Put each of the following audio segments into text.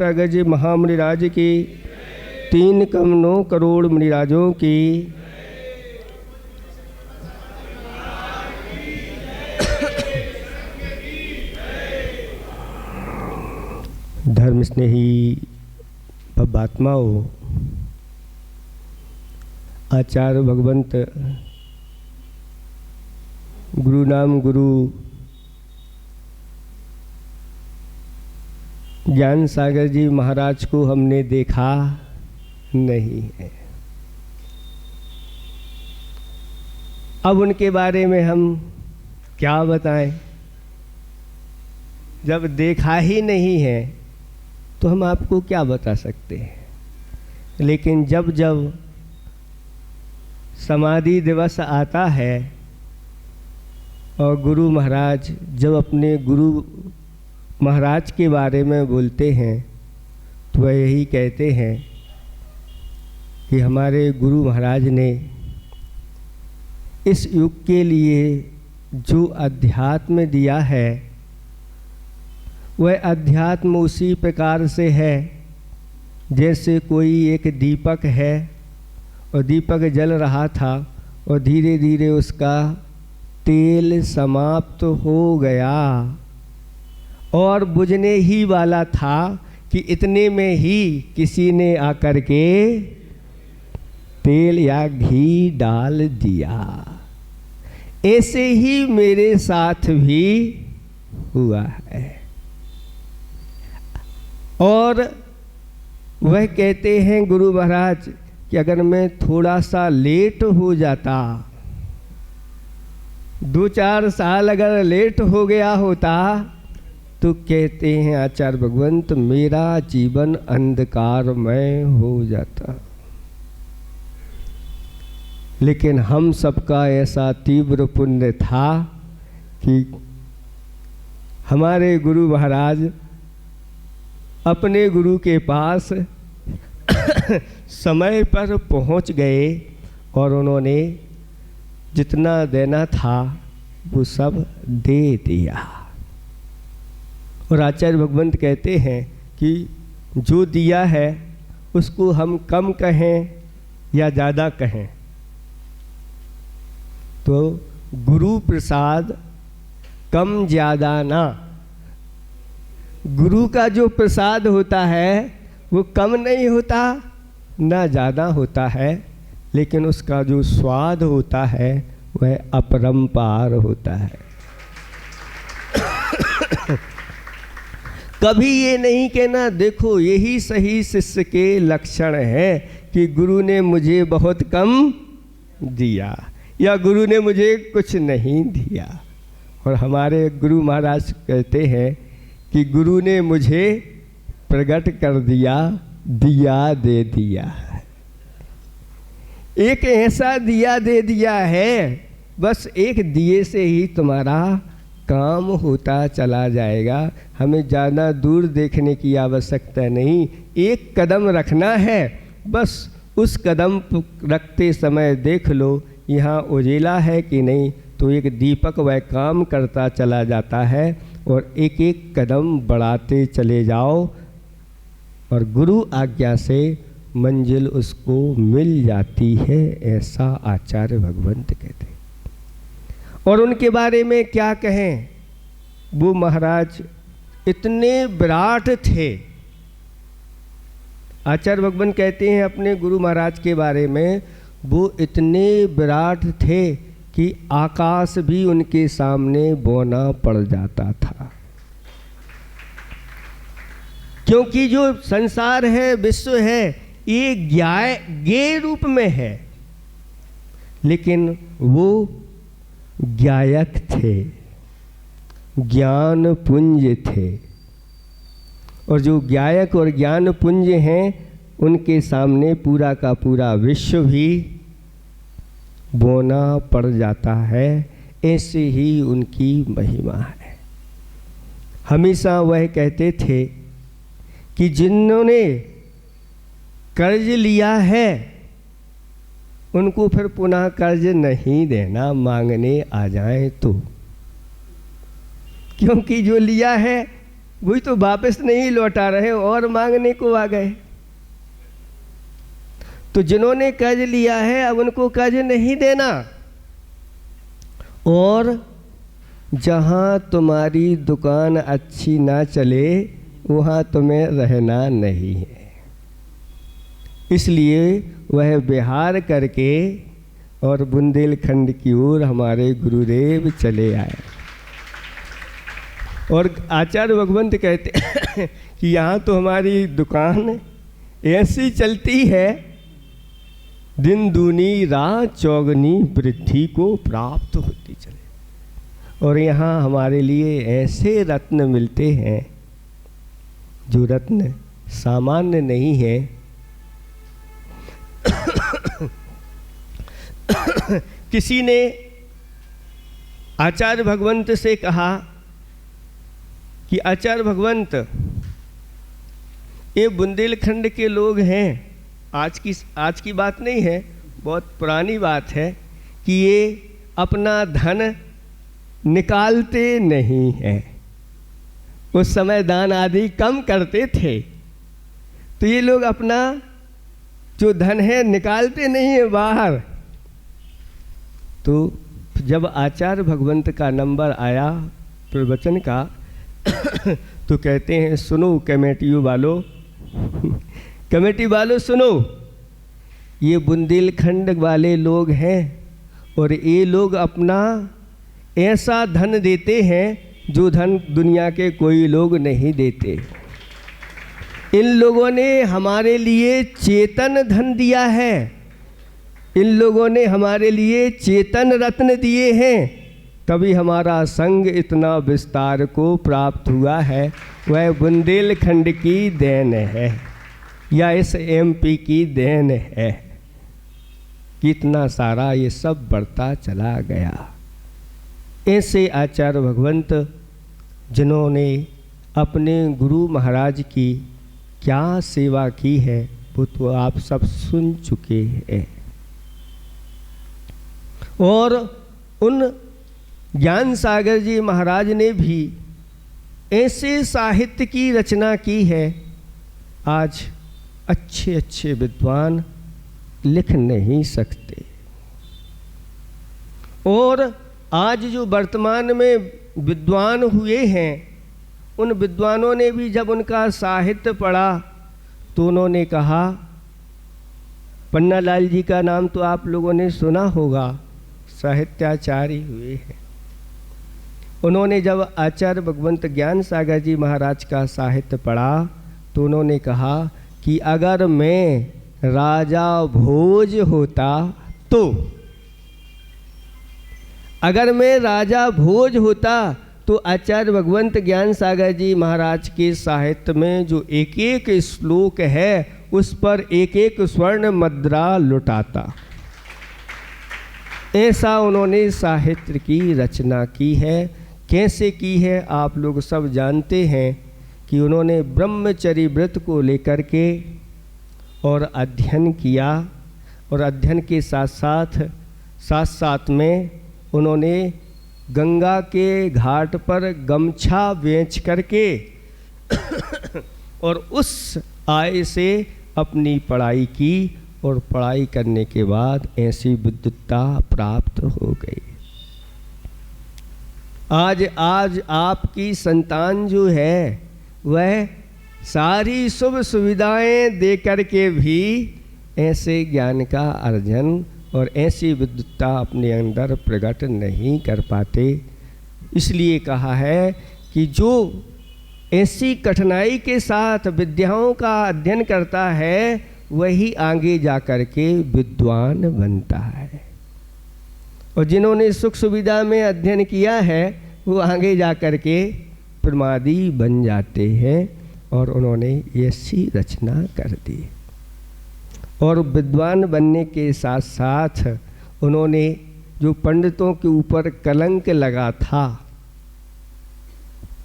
गज महामुनिराज की, 3,9 करोड़ मुनिराजों की। धर्म स्नेही भवात्माओं, आचार्य भगवंत गुरु नाम गुरु ज्ञान सागर जी महाराज को हमने देखा नहीं है। अब उनके बारे में हम क्या बताएं? जब देखा ही नहीं है तो हम आपको क्या बता सकते हैं। लेकिन जब जब समाधि दिवस आता है और गुरु महाराज जब अपने गुरु महाराज के बारे में बोलते हैं तो वह यही कहते हैं कि हमारे गुरु महाराज ने इस युग के लिए जो अध्यात्म दिया है वह अध्यात्म उसी प्रकार से है जैसे कोई एक दीपक है और दीपक जल रहा था और धीरे धीरे उसका तेल समाप्त हो गया और बुझने ही वाला था कि इतने में ही किसी ने आकर के तेल या घी डाल दिया। ऐसे ही मेरे साथ भी हुआ है। और वह कहते हैं गुरु महाराज कि अगर मैं थोड़ा सा लेट हो जाता, 2-4 साल अगर लेट हो गया होता तो कहते हैं आचार्य भगवंत मेरा जीवन अंधकारमय हो जाता। लेकिन हम सबका ऐसा तीव्र पुण्य था कि हमारे गुरु महाराज अपने गुरु के पास समय पर पहुंच गए और उन्होंने जितना देना था वो सब दे दिया। और आचार्य भगवंत कहते हैं कि जो दिया है उसको हम कम कहें या ज़्यादा कहें तो गुरु प्रसाद कम ज़्यादा ना। गुरु का जो प्रसाद होता है वो कम नहीं होता ना ज़्यादा होता है, लेकिन उसका जो स्वाद होता है वह अपरंपार होता है। कभी ये नहीं कहना देखो यही सही शिष्य के लक्षण है कि गुरु ने मुझे बहुत कम दिया या गुरु ने मुझे कुछ नहीं दिया। और हमारे गुरु महाराज कहते हैं कि गुरु ने मुझे प्रकट कर दिया, दिया दे दिया। एक ऐसा दिया दे दिया है, बस एक दिए से ही तुम्हारा काम होता चला जाएगा। हमें ज़्यादा दूर देखने की आवश्यकता नहीं, एक कदम रखना है, बस उस कदम रखते समय देख लो यहाँ उजेला है कि नहीं, तो एक दीपक वह काम करता चला जाता है और एक एक कदम बढ़ाते चले जाओ और गुरु आज्ञा से मंजिल उसको मिल जाती है। ऐसा आचार्य भगवंत कहते हैं। और उनके बारे में क्या कहें, वो महाराज इतने विराट थे। आचार्य भगवंत कहते हैं अपने गुरु महाराज के बारे में वो इतने विराट थे कि आकाश भी उनके सामने बौना पड़ जाता था। क्योंकि जो संसार है, विश्व है, ये ज्ञेय रूप में है, लेकिन वो ज्ञायक थे, ज्ञान पुंज थे। और जो ज्ञायक और ज्ञान पुंज हैं उनके सामने पूरा का पूरा विश्व भी बौना पड़ जाता है। ऐसे ही उनकी महिमा है। हमेशा वह कहते थे कि जिन्होंने कर्ज लिया है उनको फिर पुनः कर्ज नहीं देना, मांगने आ जाए तो। क्योंकि जो लिया है वही तो वापस नहीं लौटा रहे और मांगने को आ गए। तो जिन्होंने कर्ज लिया है अब उनको कर्ज नहीं देना। और जहाँ तुम्हारी दुकान अच्छी ना चले वहाँ तुम्हें रहना नहीं है। इसलिए वह विहार करके और बुंदेलखंड की ओर हमारे गुरुदेव चले आए। और आचार्य भगवंत कहते हैं कि यहाँ तो हमारी दुकान ऐसी चलती है, दिन दूनी रात चौगनी वृद्धि को प्राप्त होती चले। और यहाँ हमारे लिए ऐसे रत्न मिलते हैं जो रत्न सामान्य नहीं है। किसी ने आचार्य भगवंत से कहा कि आचार्य भगवंत, ये बुंदेलखंड के लोग हैं, आज की बात नहीं है, बहुत पुरानी बात है, कि ये अपना धन निकालते नहीं हैं। उस समय दान आदि कम करते थे, तो ये लोग अपना जो धन है निकालते नहीं है बाहर। तो जब आचार्य भगवंत का नंबर आया प्रवचन का तो कहते हैं, सुनो कमेटी वालों, कमेटी वालों सुनो, ये बुंदेलखंड वाले लोग हैं और ये लोग अपना ऐसा धन देते हैं जो धन दुनिया के कोई लोग नहीं देते। इन लोगों ने हमारे लिए चेतन धन दिया है, इन लोगों ने हमारे लिए चेतन रत्न दिए हैं, तभी हमारा संघ इतना विस्तार को प्राप्त हुआ है। वह बुंदेलखंड की देन है या इस एमपी की देन है। कितना सारा ये सब बढ़ता चला गया। ऐसे आचार्य भगवंत जिन्होंने अपने गुरु महाराज की क्या सेवा की है वो तो आप सब सुन चुके हैं। और उन ज्ञान सागर जी महाराज ने भी ऐसे साहित्य की रचना की है, आज अच्छे अच्छे विद्वान लिख नहीं सकते। और आज जो वर्तमान में विद्वान हुए हैं, उन विद्वानों ने भी जब उनका साहित्य पढ़ा तो उन्होंने कहा, पन्नालाल जी का नाम तो आप लोगों ने सुना होगा, साहित्याचार्य हुए हैं। उन्होंने जब आचार्य भगवंत ज्ञान सागर जी महाराज का साहित्य पढ़ा तो उन्होंने कहा कि अगर मैं राजा भोज होता तो, अगर मैं राजा भोज होता तो आचार्य भगवंत ज्ञान सागर जी महाराज के साहित्य में जो एक एक श्लोक है उस पर एक एक स्वर्ण मुद्रा लुटाता। ऐसा उन्होंने साहित्य की रचना की है। कैसे की है आप लोग सब जानते हैं कि उन्होंने ब्रह्मचर्य व्रत को लेकर के और अध्ययन किया, और अध्ययन के साथ साथ में उन्होंने गंगा के घाट पर गमछा बेच करके और उस आय से अपनी पढ़ाई की, और पढ़ाई करने के बाद ऐसी विद्वत्ता प्राप्त हो गई। आज आपकी संतान जो है वह सारी शुभ सुविधाएं दे करके भी ऐसे ज्ञान का अर्जन और ऐसी विद्वत्ता अपने अंदर प्रकट नहीं कर पाते। इसलिए कहा है कि जो ऐसी कठिनाई के साथ विद्याओं का अध्ययन करता है वही आगे जा कर के विद्वान बनता है, और जिन्होंने सुख सुविधा में अध्ययन किया है वो आगे जा कर के प्रमादी बन जाते हैं। और उन्होंने ऐसी रचना कर दी, और विद्वान बनने के साथ साथ उन्होंने जो पंडितों के ऊपर कलंक लगा था,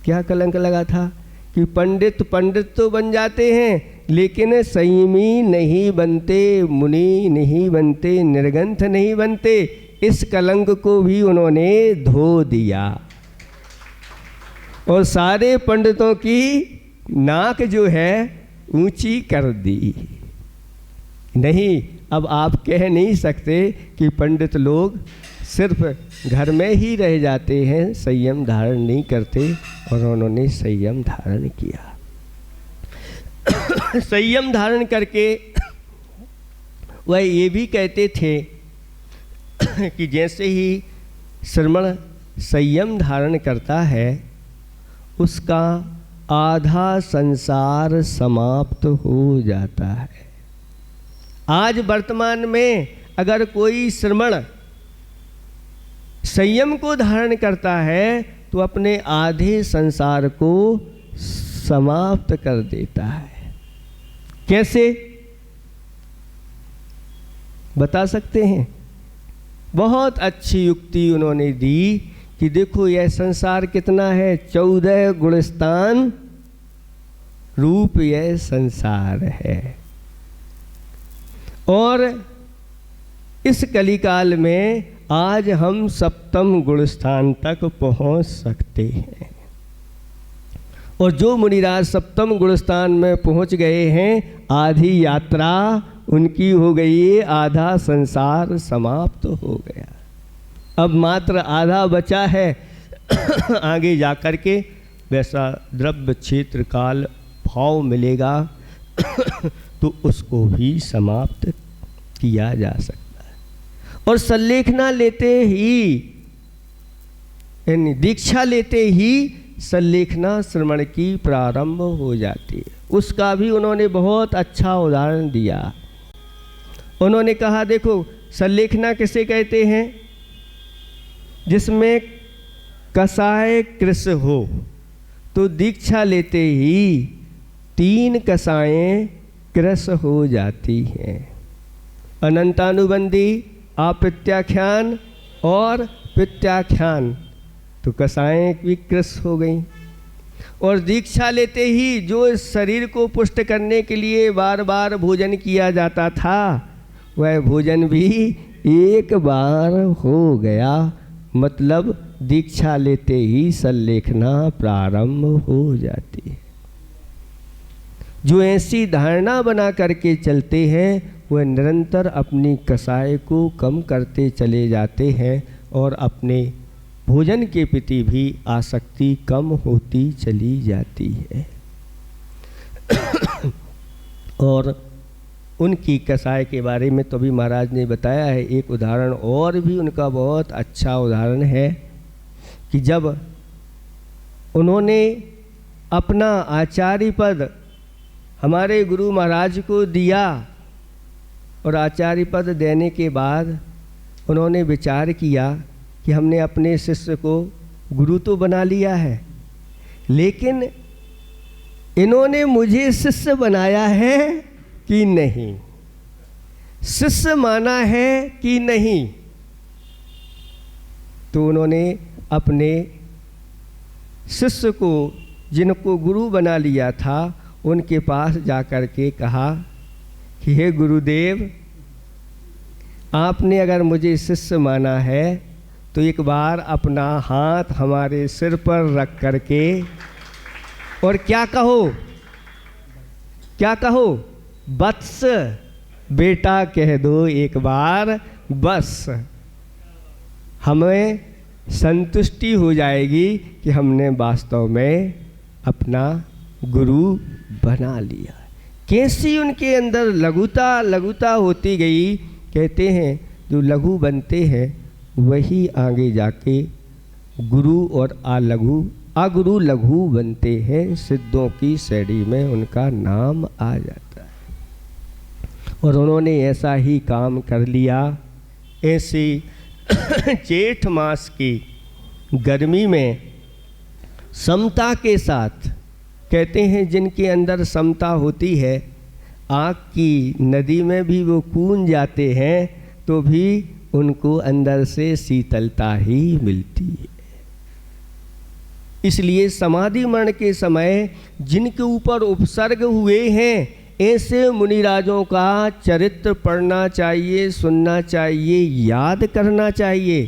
क्या कलंक लगा था कि पंडित तो बन जाते हैं लेकिन संयमी नहीं बनते, मुनि नहीं बनते, निर्ग्रंथ नहीं बनते। इस कलंक को भी उन्होंने धो दिया। और सारे पंडितों की नाक जो है ऊंची कर दी। नहीं, अब आप कह नहीं सकते कि पंडित लोग सिर्फ घर में ही रह जाते हैं, संयम धारण नहीं करते, और उन्होंने संयम धारण किया। संयम धारण करके वह ये भी कहते थे कि जैसे ही श्रमण संयम धारण करता है उसका आधा संसार समाप्त हो जाता है। आज वर्तमान में अगर कोई श्रमण संयम को धारण करता है तो अपने आधे संसार को समाप्त कर देता है। कैसे बता सकते हैं? बहुत अच्छी युक्ति उन्होंने दी कि देखो यह संसार कितना है, 14 गुणस्थान रूप यह संसार है, और इस कलिकाल में आज हम 7वें गुणस्थान तक पहुंच सकते हैं। और जो मुनिराज 7वें गुणस्थान में पहुंच गए हैं, आधी यात्रा उनकी हो गई, आधा संसार समाप्त हो गया। अब मात्र आधा बचा है। आगे जाकर के वैसा द्रव्य क्षेत्र काल भाव मिलेगा तो उसको भी समाप्त किया जा सकता है। और संलेखना लेते ही, यानी दीक्षा लेते ही संलेखना श्रवण की प्रारंभ हो जाती है। उसका भी उन्होंने बहुत अच्छा उदाहरण दिया। उन्होंने कहा देखो संलेखना किसे कहते हैं? जिसमें कसाय कृष हो। तो दीक्षा लेते ही 3 कसाएं कृष हो जाती हैं, अनंतानुबंधी, अप्रत्याख्यान और प्रत्याख्यान। तो कसाएं भी कृष हो गई। और दीक्षा लेते ही जो इस शरीर को पुष्ट करने के लिए बार बार भोजन किया जाता था, वह भोजन भी एक बार हो गया। मतलब दीक्षा लेते ही संलेखना प्रारंभ हो जाती है। जो ऐसी धारणा बना करके चलते हैं वह निरंतर अपनी कसाय को कम करते चले जाते हैं और अपने भोजन के प्रति भी आसक्ति कम होती चली जाती है। और उनकी कसाय के बारे में तो भी महाराज ने बताया है। एक उदाहरण और भी उनका बहुत अच्छा उदाहरण है कि जब उन्होंने अपना आचार्य पद हमारे गुरु महाराज को दिया और आचार्य पद देने के बाद उन्होंने विचार किया कि हमने अपने शिष्य को गुरु तो बना लिया है, लेकिन इन्होंने मुझे शिष्य बनाया है कि नहीं, शिष्य माना है कि नहीं। तो उन्होंने अपने शिष्य को, जिनको गुरु बना लिया था, उनके पास जाकर के कहा कि हे गुरुदेव, आपने अगर मुझे शिष्य माना है तो एक बार अपना हाथ हमारे सिर पर रख करके और क्या कहो, क्या कहो? वत्स, बेटा कह दो एक बार, बस हमें संतुष्टि हो जाएगी कि हमने वास्तव में अपना गुरु बना लिया। कैसी उनके अंदर लघुता होती गई। कहते हैं जो लघु बनते हैं वही आगे जाके गुरु और अगुरु लघु बनते हैं। सिद्धों की श्रेणी में उनका नाम आ जाता है। और उन्होंने ऐसा ही काम कर लिया। ऐसी जेठ मास की गर्मी में समता के साथ, कहते हैं जिनके अंदर समता होती है, आग की नदी में भी वो कूद जाते हैं तो भी उनको अंदर से शीतलता ही मिलती है। इसलिए समाधि मरण के समय जिनके ऊपर उपसर्ग हुए हैं, ऐसे मुनिराजों का चरित्र पढ़ना चाहिए, सुनना चाहिए, याद करना चाहिए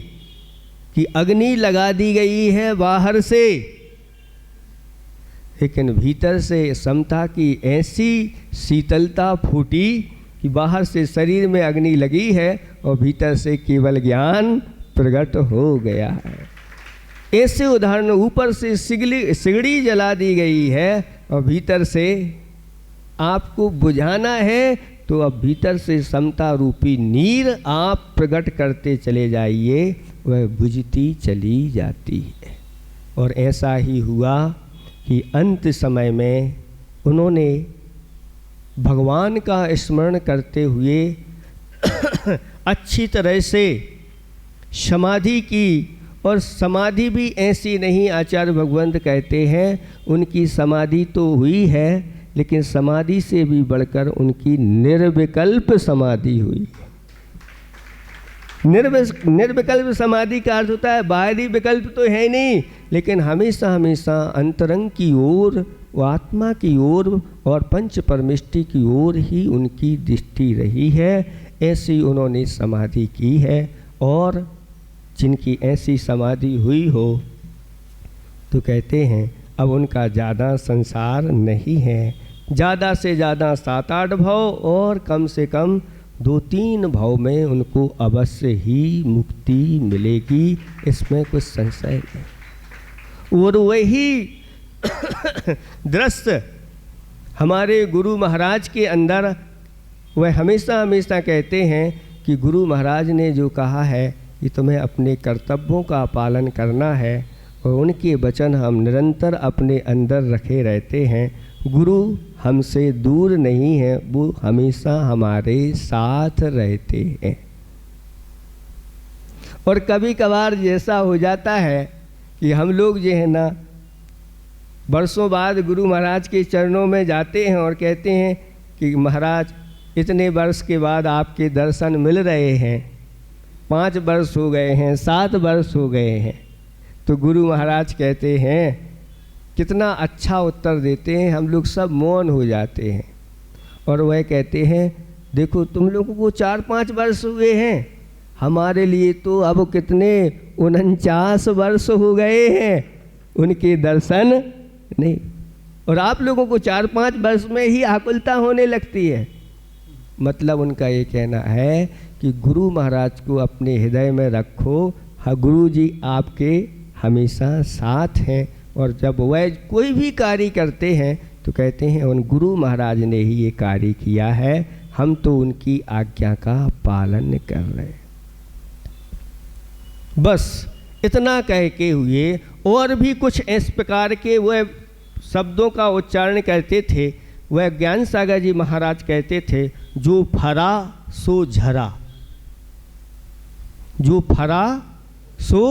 कि अग्नि लगा दी गई है बाहर से, लेकिन भीतर से समता की ऐसी शीतलता फूटी कि बाहर से शरीर में अग्नि लगी है और भीतर से केवल ज्ञान प्रकट हो गया है। ऐसे उदाहरण, ऊपर से सिगड़ी जला दी गई है और भीतर से आपको बुझाना है, तो अब भीतर से समता रूपी नीर आप प्रकट करते चले जाइए, वह बुझती चली जाती है। और ऐसा ही हुआ कि अंत समय में उन्होंने भगवान का स्मरण करते हुए अच्छी तरह से समाधि की। और समाधि भी ऐसी नहीं, आचार्य भगवंत कहते हैं उनकी समाधि तो हुई है, लेकिन समाधि से भी बढ़कर उनकी निर्विकल्प समाधि हुई। निर्विकल्प समाधि का अर्थ होता है बाहरी विकल्प तो है नहीं, लेकिन हमेशा हमेशा अंतरंग की ओर, वो आत्मा की ओर और पंच परमिष्टि की ओर ही उनकी दृष्टि रही है। ऐसी उन्होंने समाधि की है। और जिनकी ऐसी समाधि हुई हो तो कहते हैं अब उनका ज़्यादा संसार नहीं है। ज़्यादा से ज़्यादा 7-8 भाव और कम से कम 2-3 भाव में उनको अवश्य ही मुक्ति मिलेगी, इसमें कुछ संशय नहीं। और वही दृश्य हमारे गुरु महाराज के अंदर, वह हमेशा हमेशा कहते हैं कि गुरु महाराज ने जो कहा है कि तुम्हें अपने कर्तव्यों का पालन करना है, और उनके वचन हम निरंतर अपने अंदर रखे रहते हैं। गुरु हमसे दूर नहीं है, वो हमेशा हमारे साथ रहते हैं। और कभी कभार जैसा हो जाता है कि हम लोग जो है ना वर्षों बाद गुरु महाराज के चरणों में जाते हैं और कहते हैं कि महाराज इतने वर्ष के बाद आपके दर्शन मिल रहे हैं, 5 वर्ष हो गए हैं, 7 वर्ष हो गए हैं। तो गुरु महाराज कहते हैं, कितना अच्छा उत्तर देते हैं, हम लोग सब मौन हो जाते हैं। और वह कहते हैं देखो तुम लोगों को 4-5 वर्ष हुए हैं, हमारे लिए तो अब कितने 49 वर्ष हो गए हैं उनके दर्शन नहीं। और आप लोगों को 4-5 वर्ष में ही आकुलता होने लगती है। मतलब उनका ये कहना है कि गुरु महाराज को अपने हृदय में रखो, हाँ गुरु जी आपके हमेशा साथ हैं। और जब वह कोई भी कार्य करते हैं तो कहते हैं उन गुरु महाराज ने ही ये कार्य किया है, हम तो उनकी आज्ञा का पालन कर रहे हैं। बस इतना कह के हुए और भी कुछ इस प्रकार के वह शब्दों का उच्चारण करते थे। वह ज्ञान सागर जी महाराज कहते थे, जो फरा सो झरा, जो फरा सो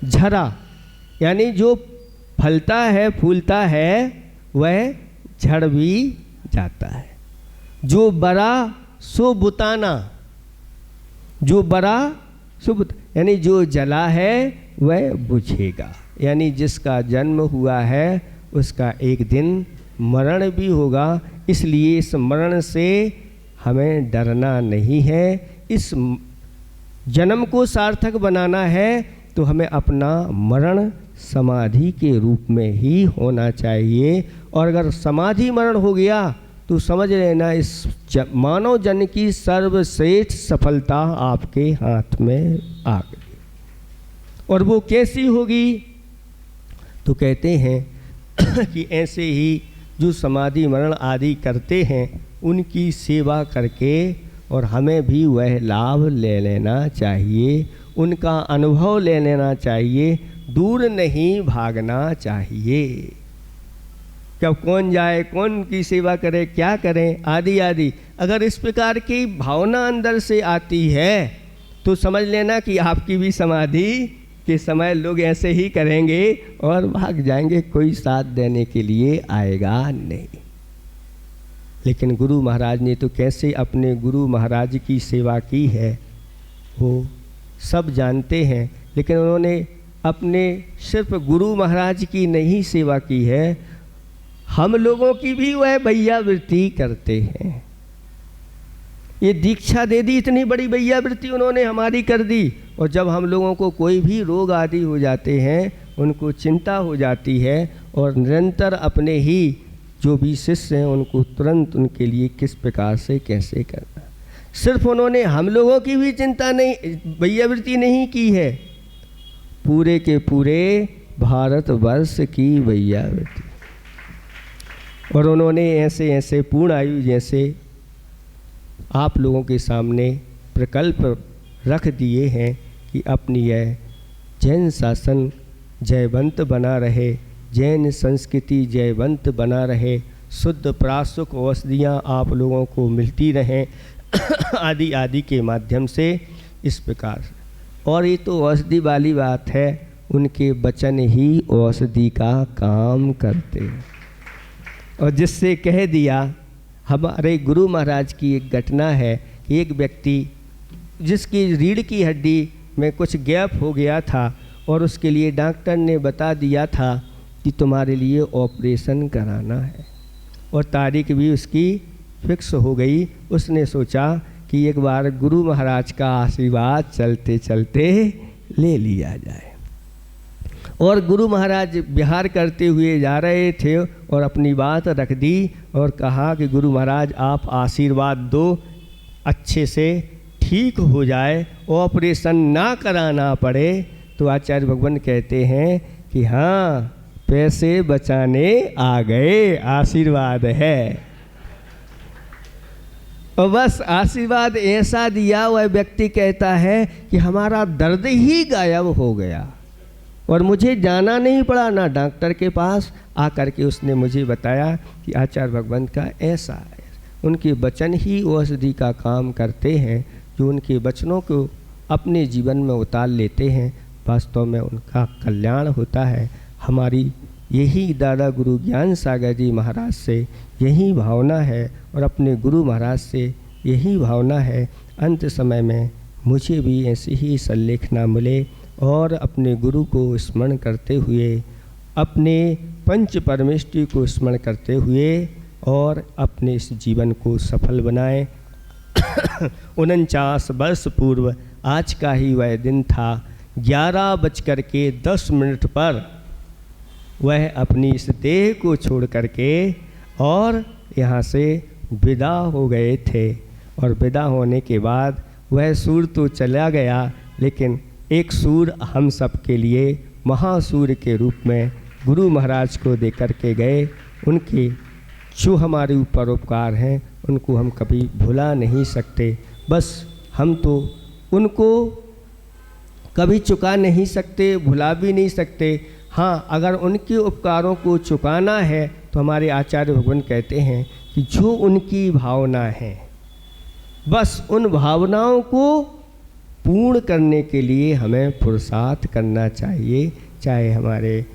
झरा, यानी जो फलता है फूलता है वह झड़ भी जाता है। जो बरा सो बुताना, जो बरा सो यानी जो जला है वह बुझेगा। यानी जिसका जन्म हुआ है उसका एक दिन मरण भी होगा। इसलिए इस मरण से हमें डरना नहीं है। इस जन्म को सार्थक बनाना है तो हमें अपना मरण समाधि के रूप में ही होना चाहिए। और अगर समाधि मरण हो गया तो समझ लेना इस मानव जन्म की सर्वश्रेष्ठ सफलता आपके हाथ में आ गई। और वो कैसी होगी? तो कहते हैं कि ऐसे ही जो समाधि मरण आदि करते हैं उनकी सेवा करके, और हमें भी वह लाभ ले लेना चाहिए, उनका अनुभव ले लेना चाहिए, दूर नहीं भागना चाहिए। कब कौन जाए, कौन की सेवा करे, क्या करें आदि आदि। अगर इस प्रकार की भावना अंदर से आती है तो समझ लेना कि आपकी भी समाधि के समय लोग ऐसे ही करेंगे और भाग जाएंगे, कोई साथ देने के लिए आएगा नहीं। लेकिन गुरु महाराज ने तो कैसे अपने गुरु महाराज की सेवा की है वो सब जानते हैं। लेकिन उन्होंने अपने सिर्फ गुरु महाराज की नहीं सेवा की है, हम लोगों की भी वह भैया वृत्ति करते हैं। ये दीक्षा दे दी, इतनी बड़ी भैया वृत्ति उन्होंने हमारी कर दी। और जब हम लोगों को कोई भी रोग आदि हो जाते हैं, उनको चिंता हो जाती है और निरंतर अपने ही जो भी शिष्य हैं उनको तुरंत उनके लिए किस प्रकार से कैसे करना। सिर्फ उन्होंने हम लोगों की भी चिंता नहीं, वैयावृत्ति नहीं की है, पूरे के पूरे भारतवर्ष की वैयावृत्ति। और उन्होंने ऐसे ऐसे पूर्ण आयु जैसे आप लोगों के सामने प्रकल्प रख दिए हैं कि अपनी यह जैन शासन जयवंत बना रहे, जैन संस्कृति जयवंत बना रहे, शुद्ध प्रासुक औषधियाँ आप लोगों को मिलती रहें आदि आदि के माध्यम से इस प्रकार। और ये तो औषधि वाली बात है, उनके वचन ही औषधि का काम करते हैं। और जिससे कह दिया, हमारे गुरु महाराज की एक घटना है कि एक व्यक्ति जिसकी रीढ़ की हड्डी में कुछ गैप हो गया था और उसके लिए डॉक्टर ने बता दिया था कि तुम्हारे लिए ऑपरेशन कराना है, और तारीख भी उसकी फिक्स हो गई। उसने सोचा कि एक बार गुरु महाराज का आशीर्वाद चलते चलते ले लिया जाए। और गुरु महाराज विहार करते हुए जा रहे थे और अपनी बात रख दी और कहा कि गुरु महाराज आप आशीर्वाद दो, अच्छे से ठीक हो जाए, ऑपरेशन ना कराना पड़े। तो आचार्य भगवान कहते हैं कि हाँ, पैसे बचाने आ गए, आशीर्वाद है। और बस आशीर्वाद ऐसा दिया, वह व्यक्ति कहता है कि हमारा दर्द ही गायब हो गया और मुझे जाना नहीं पड़ा ना डॉक्टर के पास। आकर के उसने मुझे बताया कि आचार्य भगवंत का ऐसा है, उनके वचन ही औषधि का काम करते हैं। जो उनके वचनों को अपने जीवन में उतार लेते हैं, वास्तव में उनका कल्याण होता है। हमारी यही दादा गुरु ज्ञान सागर जी महाराज से यही भावना है और अपने गुरु महाराज से यही भावना है। अंत समय में मुझे भी ऐसे ही सल्लेखना मिले और अपने गुरु को स्मरण करते हुए, अपने पंच परमेष्टि को स्मरण करते हुए और अपने इस जीवन को सफल बनाएं। 49 वर्ष पूर्व आज का ही वह दिन था। 11:10 पर वह अपनी इस देह को छोड़ करके और यहाँ से विदा हो गए थे। और विदा होने के बाद वह सूर तो चला गया, लेकिन एक सूर हम सब के लिए महासूर के रूप में गुरु महाराज को दे करके गए। उनके जो हमारे ऊपर उपकार हैं उनको हम कभी भुला नहीं सकते। बस हम तो उनको कभी चुका नहीं सकते, भुला भी नहीं सकते। हाँ, अगर उनके उपकारों को चुकाना है तो हमारे आचार्य भगवान कहते हैं कि जो उनकी भावना है, बस उन भावनाओं को पूर्ण करने के लिए हमें पुरुषार्थ करना चाहिए। चाहे हमारे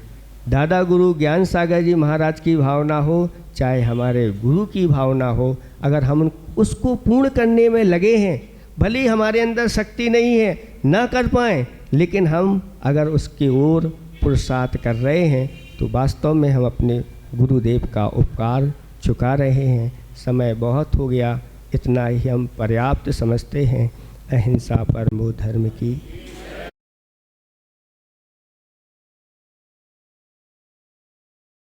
दादा गुरु ज्ञान सागर जी महाराज की भावना हो, चाहे हमारे गुरु की भावना हो, अगर हम उसको पूर्ण करने में लगे हैं, भले ही हमारे अंदर शक्ति नहीं है, ना कर पाएँ, लेकिन हम अगर उसकी ओर पुरुषार्थ कर रहे हैं तो वास्तव में हम अपने गुरुदेव का उपकार चुका रहे हैं। समय बहुत हो गया, इतना ही हम पर्याप्त समझते हैं। अहिंसा परमो धर्म की